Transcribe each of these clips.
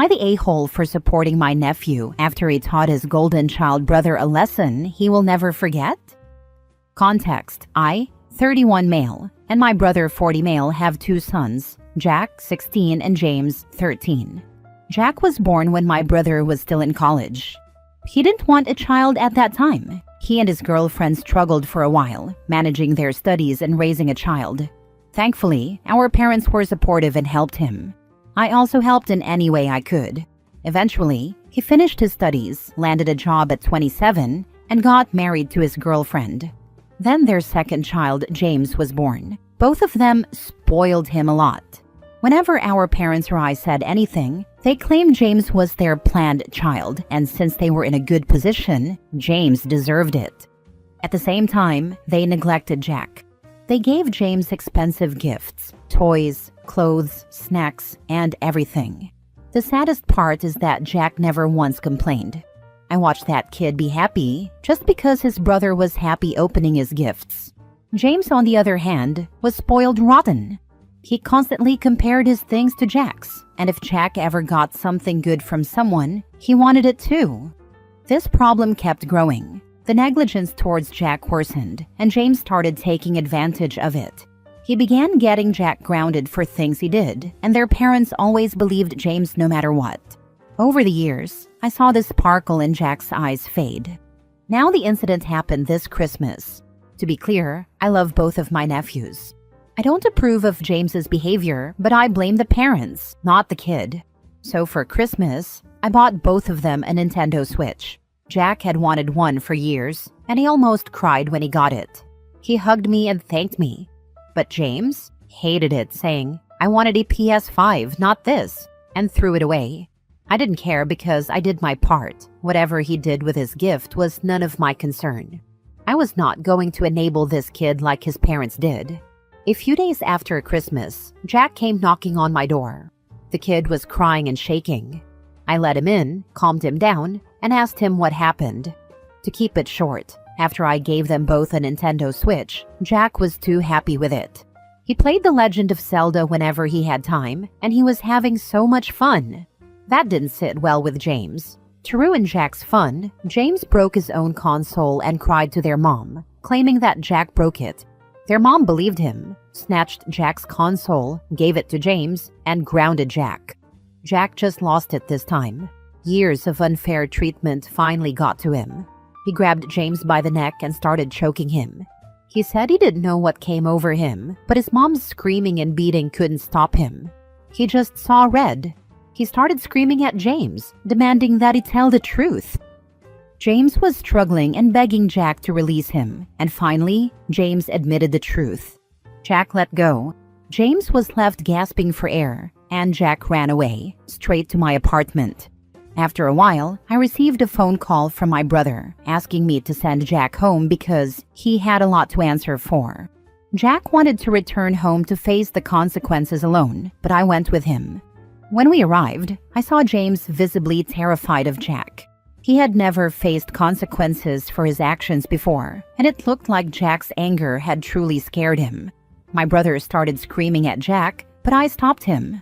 I the a-hole for supporting my nephew after he taught his golden child brother a lesson he will never forget? Context: I, 31 male, and my brother 40 male have two sons, Jack, 16, and James, 13. Jack was born when my brother was still in college. He didn't want a child at that time. He and his girlfriend struggled for a while, managing their studies and raising a child. Thankfully, our parents were supportive and helped him. I also helped in any way I could. Eventually, he finished his studies, landed a job at 27, and got married to his girlfriend. Then their second child, James, was born. Both of them spoiled him a lot. Whenever our parents or I said anything, they claimed James was their planned child, and since they were in a good position, James deserved it. At the same time, they neglected Jack. They gave James expensive gifts, toys, clothes, snacks, and everything. The saddest part is that Jack never once complained. I watched that kid be happy just because his brother was happy opening his gifts. James, on the other hand, was spoiled rotten. He constantly compared his things to Jack's, and if Jack ever got something good from someone, he wanted it too. This problem kept growing. The negligence towards Jack worsened, and James started taking advantage of it. He began getting Jack grounded for things he did, and their parents always believed James no matter what. Over the years, I saw the sparkle in Jack's eyes fade. Now the incident happened this Christmas. To be clear, I love both of my nephews. I don't approve of James's behavior, but I blame the parents, not the kid. So for Christmas, I bought both of them a Nintendo Switch. Jack had wanted one for years, and he almost cried when he got it. He hugged me and thanked me. But James hated it, saying, "I wanted a PS5, not this," and threw it away. I didn't care because I did my part. Whatever he did with his gift was none of my concern. I was not going to enable this kid like his parents did. A few days after Christmas, Jack came knocking on my door. The kid was crying and shaking. I let him in, calmed him down, and asked him what happened. To keep it short, after I gave them both a Nintendo Switch, Jack was too happy with it. He played The Legend of Zelda whenever he had time, and he was having so much fun. That didn't sit well with James. To ruin Jack's fun, James broke his own console and cried to their mom, claiming that Jack broke it. Their mom believed him, snatched Jack's console, gave it to James, and grounded Jack. Jack just lost it this time. Years of unfair treatment finally got to him. He grabbed James by the neck and started choking him. He said he didn't know what came over him, but his mom's screaming and beating couldn't stop him. He just saw red. He started screaming at James, demanding that he tell the truth. James was struggling and begging Jack to release him, and finally, James admitted the truth. Jack let go. James was left gasping for air, and Jack ran away, straight to my apartment. After a while, I received a phone call from my brother, asking me to send Jack home because he had a lot to answer for. Jack wanted to return home to face the consequences alone, but I went with him. When we arrived, I saw James visibly terrified of Jack. He had never faced consequences for his actions before, and it looked like Jack's anger had truly scared him. My brother started screaming at Jack, but I stopped him.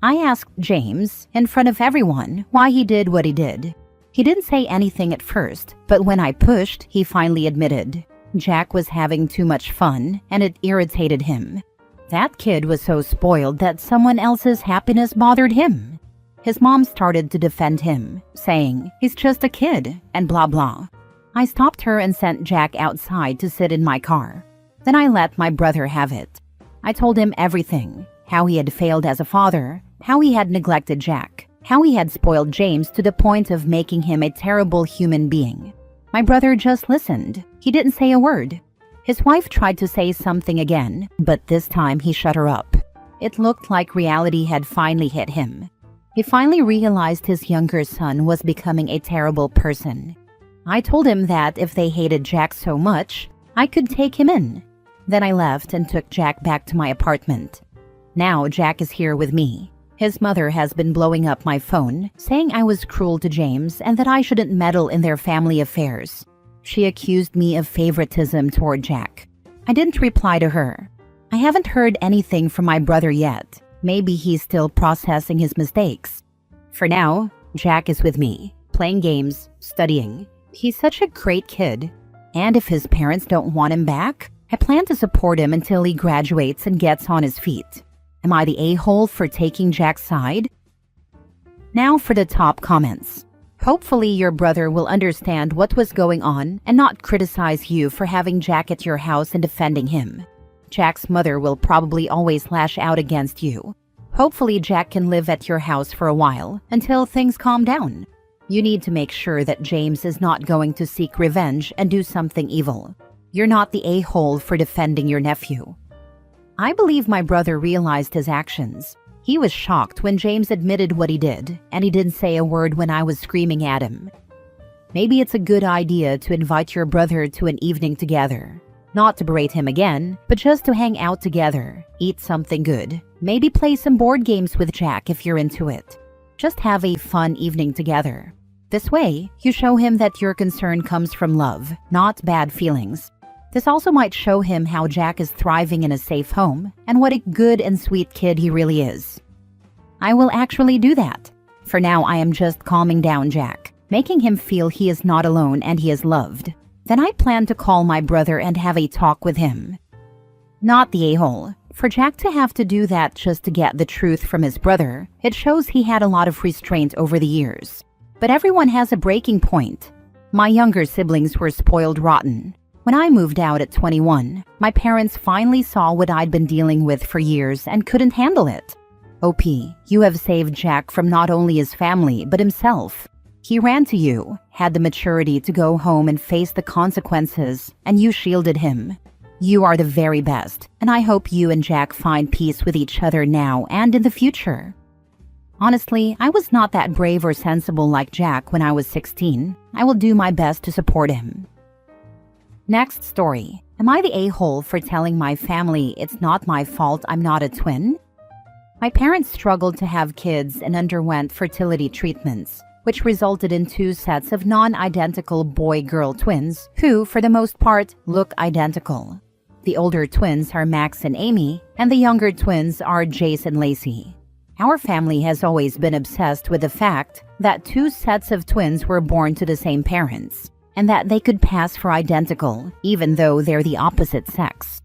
I asked James, in front of everyone, why he did what he did. He didn't say anything at first, but when I pushed, he finally admitted. Jack was having too much fun, and it irritated him. That kid was so spoiled that someone else's happiness bothered him. His mom started to defend him, saying, "He's just a kid," and blah blah. I stopped her and sent Jack outside to sit in my car. Then I let my brother have it. I told him everything, how he had failed as a father, how he had neglected Jack, how he had spoiled James to the point of making him a terrible human being. My brother just listened. He didn't say a word. His wife tried to say something again, but this time he shut her up. It looked like reality had finally hit him. He finally realized his younger son was becoming a terrible person. I told him that if they hated Jack so much, I could take him in. Then I left and took Jack back to my apartment. Now Jack is here with me. His mother has been blowing up my phone, saying I was cruel to James and that I shouldn't meddle in their family affairs. She accused me of favoritism toward Jack. I didn't reply to her. I haven't heard anything from my brother yet. Maybe he's still processing his mistakes. For now, Jack is with me, playing games, studying. He's such a great kid. And if his parents don't want him back, I plan to support him until he graduates and gets on his feet. Am I the a-hole for taking Jack's side? Now for the top comments. Hopefully your brother will understand what was going on and not criticize you for having Jack at your house and defending him. Jack's mother will probably always lash out against you. Hopefully Jack can live at your house for a while until things calm down. You need to make sure that James is not going to seek revenge and do something evil. You're not the a-hole for defending your nephew. I believe my brother realized his actions. He was shocked when James admitted what he did, and he didn't say a word when I was screaming at him. Maybe it's a good idea to invite your brother to an evening together. Not to berate him again, but just to hang out together, eat something good, maybe play some board games with Jack if you're into it. Just have a fun evening together. This way, you show him that your concern comes from love, not bad feelings. This also might show him how Jack is thriving in a safe home and what a good and sweet kid he really is. I will actually do that. For now, I am just calming down Jack, making him feel he is not alone and he is loved. Then I plan to call my brother and have a talk with him. Not the a-hole. For Jack to have to do that just to get the truth from his brother, it shows he had a lot of restraint over the years. But everyone has a breaking point. My younger siblings were spoiled rotten. When I moved out at 21, my parents finally saw what I'd been dealing with for years and couldn't handle it. OP, you have saved Jack from not only his family, but himself. He ran to you, had the maturity to go home and face the consequences, and you shielded him. You are the very best, and I hope you and Jack find peace with each other now and in the future. Honestly, I was not that brave or sensible like Jack when I was 16. I will do my best to support him. Next story. Am I the a-hole for telling my family it's not my fault I'm not a twin? My parents struggled to have kids and underwent fertility treatments, which resulted in 2 sets of non-identical boy-girl twins who, for the most part, look identical. The older twins are Max and Amy, and the younger twins are Jace and Lacey. Our family has always been obsessed with the fact that 2 sets of twins were born to the same parents, and that they could pass for identical, even though they're the opposite sex.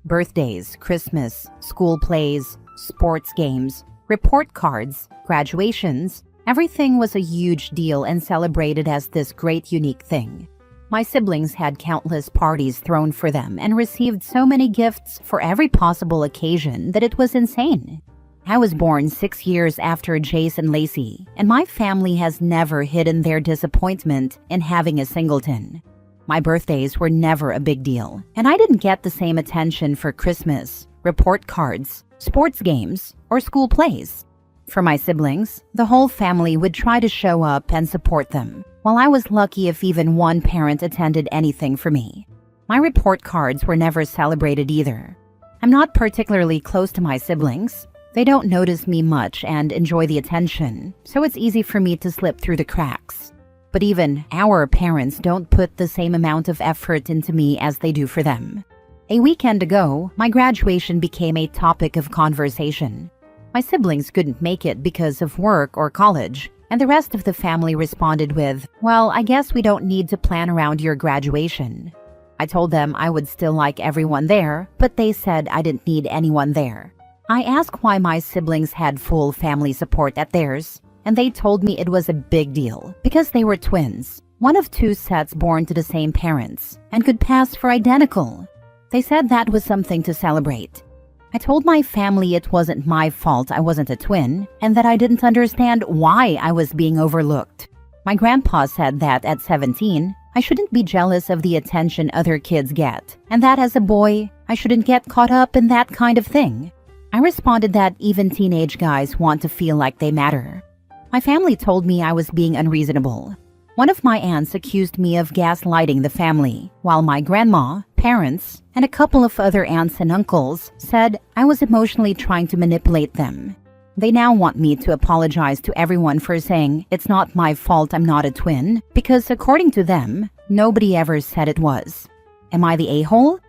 Birthdays, Christmas, school plays, sports games, report cards, graduations, everything was a huge deal and celebrated as this great unique thing. My siblings had countless parties thrown for them and received so many gifts for every possible occasion that it was insane. I was born 6 years after Jace and Lacey, and my family has never hidden their disappointment in having a singleton. My birthdays were never a big deal, and I didn't get the same attention for Christmas, report cards, sports games, or school plays. For my siblings, the whole family would try to show up and support them, while I was lucky if even one parent attended anything for me. My report cards were never celebrated either. I'm not particularly close to my siblings. They don't notice me much and enjoy the attention, so it's easy for me to slip through the cracks. But even our parents don't put the same amount of effort into me as they do for them. A weekend ago, my graduation became a topic of conversation. My siblings couldn't make it because of work or college, and the rest of the family responded with, "Well, I guess we don't need to plan around your graduation." I told them I would still like everyone there, but they said I didn't need anyone there. I asked why my siblings had full family support at theirs, and they told me it was a big deal because they were twins, one of 2 sets born to the same parents, and could pass for identical. They said that was something to celebrate. I told my family it wasn't my fault I wasn't a twin, and that I didn't understand why I was being overlooked. My grandpa said that at 17, I shouldn't be jealous of the attention other kids get, and that as a boy, I shouldn't get caught up in that kind of thing. I responded that even teenage guys want to feel like they matter. My family told me I was being unreasonable. One of my aunts accused me of gaslighting the family, while my grandma, parents, and a couple of other aunts and uncles said I was emotionally trying to manipulate them. They now want me to apologize to everyone for saying it's not my fault I'm not a twin, because according to them, nobody ever said it was. Am I the a-hole?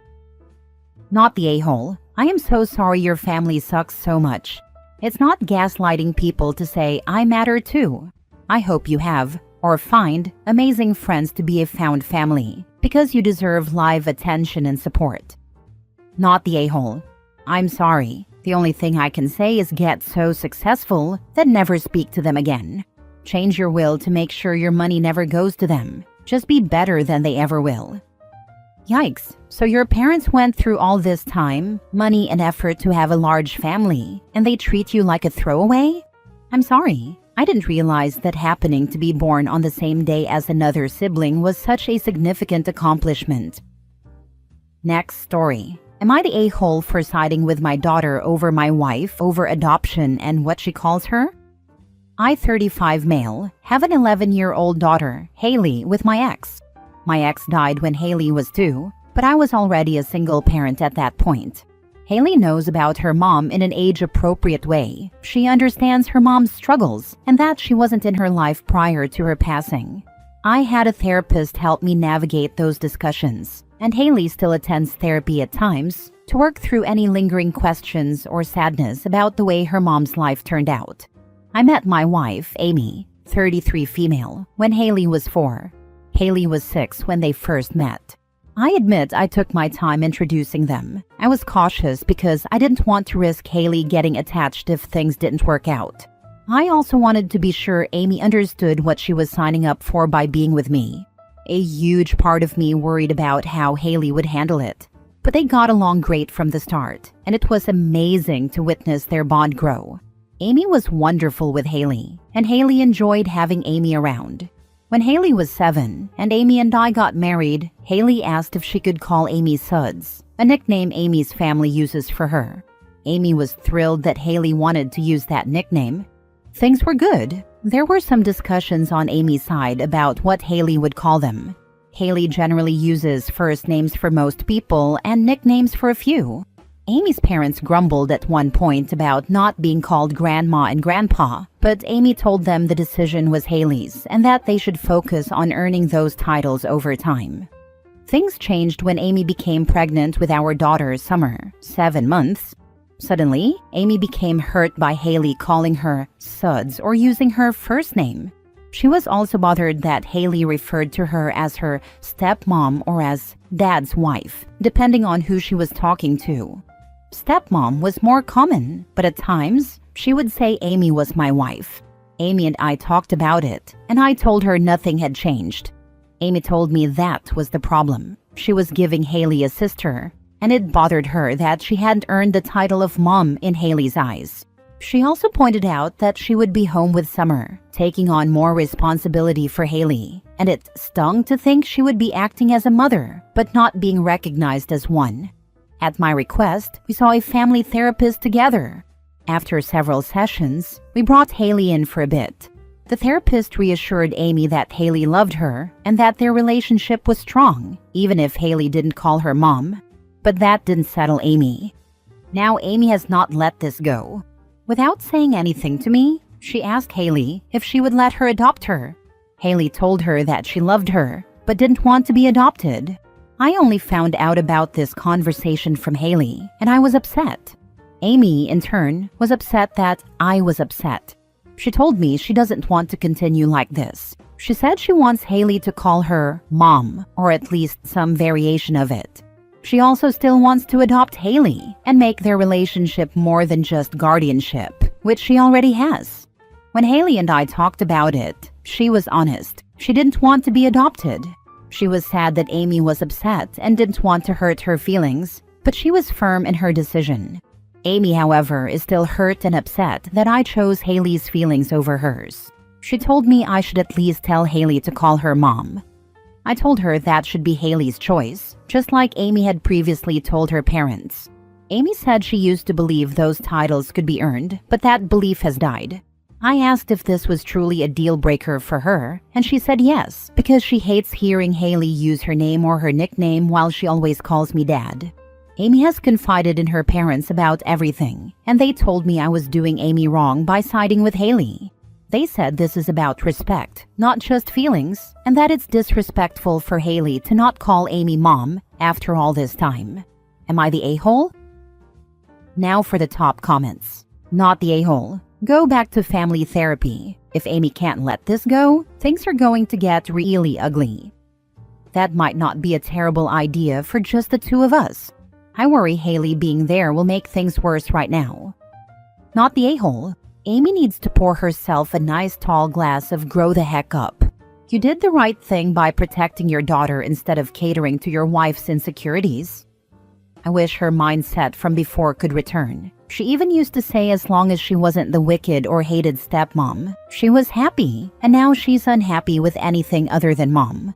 Not the a-hole. I am so sorry your family sucks so much. It's not gaslighting people to say, I matter too. I hope you have, or find, amazing friends to be a found family, because you deserve live attention and support. Not the a-hole. I'm sorry. The only thing I can say is get so successful that never speak to them again. Change your will to make sure your money never goes to them. Just be better than they ever will. Yikes. So your parents went through all this time, money and effort to have a large family, and they treat you like a throwaway? I'm sorry. I didn't realize that happening to be born on the same day as another sibling was such a significant accomplishment. Next story. Am I the a-hole for siding with my daughter over my wife over adoption and what she calls her? I, 35 male, have an 11-year-old daughter, Haley, with my ex. My ex died when Haley was 2, but I was already a single parent at that point. Haley knows about her mom in an age-appropriate way. She understands her mom's struggles and that she wasn't in her life prior to her passing. I had a therapist help me navigate those discussions, and Haley still attends therapy at times to work through any lingering questions or sadness about the way her mom's life turned out. I met my wife, Amy, 33 female, when Haley was 4. Haley was 6 when they first met. I admit I took my time introducing them. I was cautious because I didn't want to risk Haley getting attached if things didn't work out. I also wanted to be sure Amy understood what she was signing up for by being with me. A huge part of me worried about how Haley would handle it. But they got along great from the start, and it was amazing to witness their bond grow. Amy was wonderful with Haley, and Haley enjoyed having Amy around. When Haley was 7 and Amy and I got married, Haley asked if she could call Amy Suds, a nickname Amy's family uses for her. Amy was thrilled that Haley wanted to use that nickname. Things were good. There were some discussions on Amy's side about what Haley would call them. Haley generally uses first names for most people and nicknames for a few. Amy's parents grumbled at one point about not being called Grandma and Grandpa, but Amy told them the decision was Haley's and that they should focus on earning those titles over time. Things changed when Amy became pregnant with our daughter, Summer, 7 months. Suddenly, Amy became hurt by Haley calling her Suds or using her first name. She was also bothered that Haley referred to her as her stepmom or as Dad's wife, depending on who she was talking to. Stepmom was more common, but at times, she would say Amy was my wife. Amy and I talked about it, and I told her nothing had changed. Amy told me that was the problem. She was giving Haley a sister, and it bothered her that she hadn't earned the title of mom in Haley's eyes. She also pointed out that she would be home with Summer, taking on more responsibility for Haley, and it stung to think she would be acting as a mother, but not being recognized as one. At my request, we saw a family therapist together. After several sessions, we brought Haley in for a bit. The therapist reassured Amy that Haley loved her and that their relationship was strong, even if Haley didn't call her mom. But that didn't settle Amy. Now Amy has not let this go. Without saying anything to me, she asked Haley if she would let her adopt her. Haley told her that she loved her, but didn't want to be adopted. I only found out about this conversation from Haley, and I was upset. Amy, in turn, was upset that I was upset. She told me she doesn't want to continue like this. She said she wants Haley to call her Mom, or at least some variation of it. She also still wants to adopt Haley and make their relationship more than just guardianship, which she already has. When Haley and I talked about it, she was honest. She didn't want to be adopted. She was sad that Amy was upset and didn't want to hurt her feelings, but she was firm in her decision. Amy, however, is still hurt and upset that I chose Haley's feelings over hers. She told me I should at least tell Haley to call her mom. I told her that should be Haley's choice, just like Amy had previously told her parents. Amy said she used to believe those titles could be earned, but that belief has died. I asked if this was truly a deal breaker for her, and she said yes, because she hates hearing Haley use her name or her nickname while she always calls me Dad. Amy has confided in her parents about everything, and they told me I was doing Amy wrong by siding with Haley. They said this is about respect, not just feelings, and that it's disrespectful for Haley to not call Amy Mom after all this time. Am I the a-hole? Now for the top comments. Not the a-hole. Go back to family therapy. If Amy can't let this go, things are going to get really ugly. That might not be a terrible idea for just the two of us. I worry Haley being there will make things worse right now. Not the a-hole. Amy needs to pour herself a nice tall glass of grow the heck up. You did the right thing by protecting your daughter instead of catering to your wife's insecurities. I wish her mindset from before could return. She even used to say as long as she wasn't the wicked or hated stepmom, she was happy, and now she's unhappy with anything other than mom.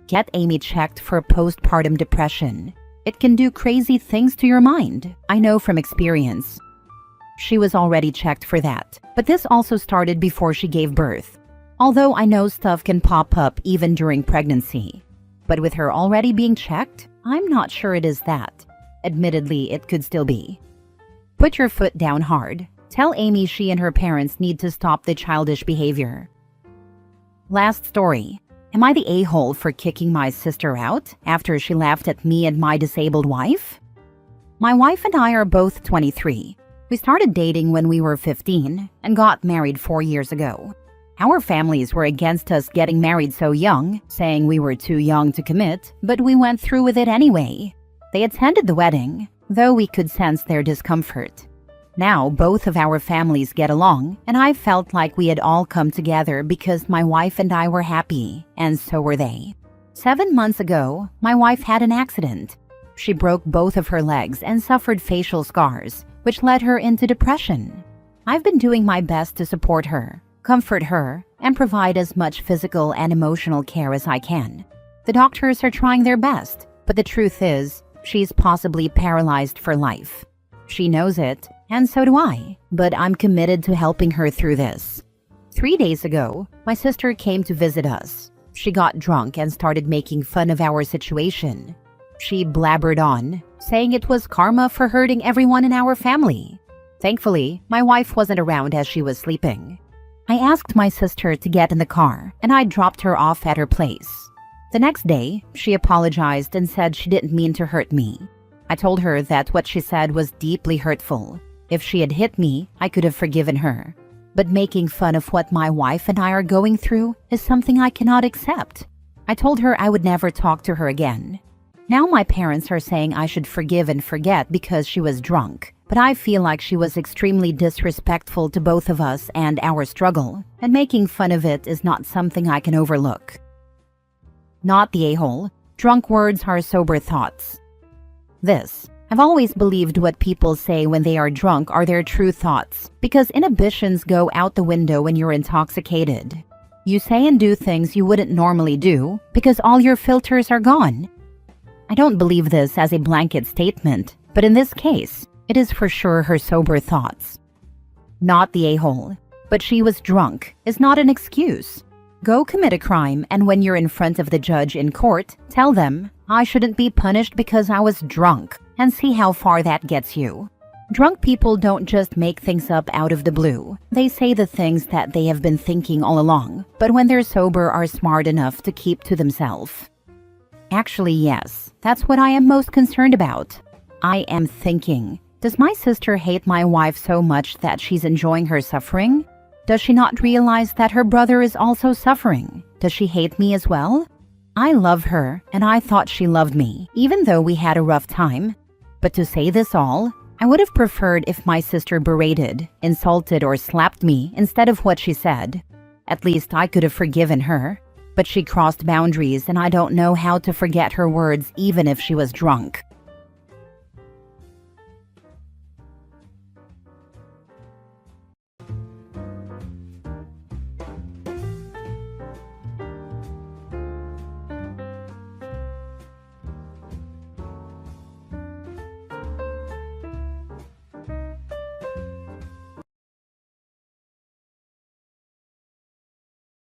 Get Amy checked for postpartum depression. It can do crazy things to your mind, I know from experience. She was already checked for that, but this also started before she gave birth. Although I know stuff can pop up even during pregnancy. But with her already being checked, I'm not sure it is that. Admittedly, it could still be. Put your foot down hard. Tell Amy she and her parents need to stop the childish behavior. Last story. Am I the a-hole for kicking my sister out after she laughed at me and my disabled wife? My wife and I are both 23. We started dating when we were 15 and got married 4 years ago. Our families were against us getting married so young, saying we were too young to commit, but we went through with it anyway. They attended the wedding, though we could sense their discomfort. Now both of our families get along, and I felt like we had all come together because my wife and I were happy, and so were they. 7 months ago, my wife had an accident. She broke both of her legs and suffered facial scars, which led her into depression. I've been doing my best to support her, comfort her, and provide as much physical and emotional care as I can. The doctors are trying their best, but the truth is, she's possibly paralyzed for life. She knows it, and so do I, but I'm committed to helping her through this. 3 days ago, my sister came to visit us. She got drunk and started making fun of our situation. She blabbered on, saying it was karma for hurting everyone in our family. Thankfully, my wife wasn't around as she was sleeping. I asked my sister to get in the car, and I dropped her off at her place. The next day, she apologized and said she didn't mean to hurt me. I told her that what she said was deeply hurtful. If she had hit me, I could have forgiven her. But making fun of what my wife and I are going through is something I cannot accept. I told her I would never talk to her again. Now my parents are saying I should forgive and forget because she was drunk. But I feel like she was extremely disrespectful to both of us and our struggle, and making fun of it is not something I can overlook. Not the a-hole. Drunk words are sober thoughts. I've always believed what people say when they are drunk are their true thoughts, because inhibitions go out the window when you're intoxicated. You say and do things you wouldn't normally do because all your filters are gone. I don't believe this as a blanket statement, but in this case, it is for sure her sober thoughts. Not the a-hole, but she was drunk is not an excuse. Go commit a crime, and when you're in front of the judge in court, tell them, I shouldn't be punished because I was drunk, and see how far that gets you. Drunk people don't just make things up out of the blue. They say the things that they have been thinking all along, but when they're sober are smart enough to keep to themselves. Actually, yes, that's what I am most concerned about. I am thinking, does my sister hate my wife so much that she's enjoying her suffering? Does she not realize that her brother is also suffering? Does she hate me as well? I love her, and I thought she loved me, even though we had a rough time. But to say this all, I would have preferred if my sister berated, insulted, or slapped me instead of what she said. At least I could have forgiven her. But she crossed boundaries, and I don't know how to forget her words even if she was drunk.